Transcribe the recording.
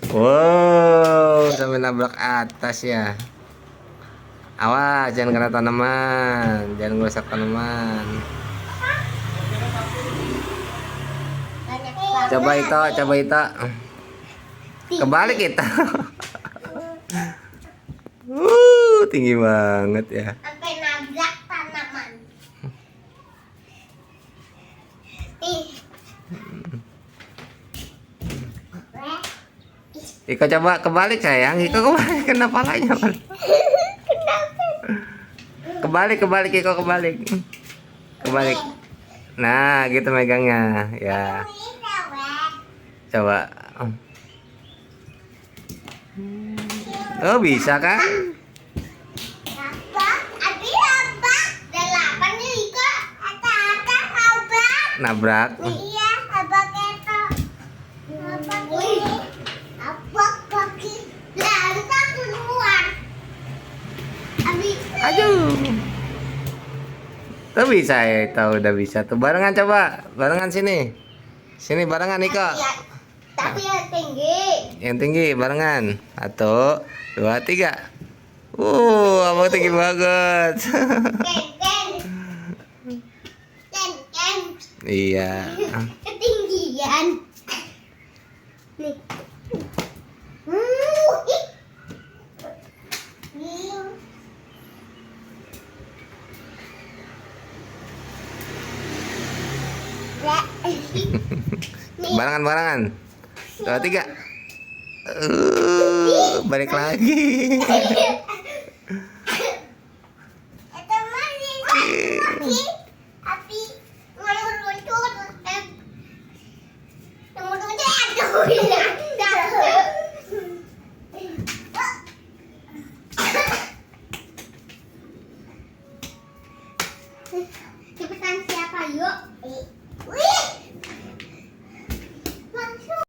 Wow, sampai nabrak atas ya. Awas, jangan kena tanaman, jangan rusak tanaman. Coba itu, coba itu. Kebalik itu. Tinggi banget ya. Sampai nabrak tanaman. Iko coba kebalik sayang, Iko kebalik, kena palanya. Kebalik, kebalik, Iko kebalik. Kebalik. Nah, gitu megangnya, ya. Coba. Oh, bisa kan? Nabrak. Iya, abang itu. Abang kaki lantak keluar. Aduh. Tuh bisa ya, tahu udah bisa tuh. Barengan coba, barengan sini. Sini barengan Iko. Ya, tapi yang tinggi. Yang tinggi barengan. 1, 2, 3. Abang tinggi banget. Ken. Iya. Ketinggian. Nih. Barengan, barengan. 2, 3. Balik lagi. Itu masih tapi ngeluncur cepetan siapa yuk?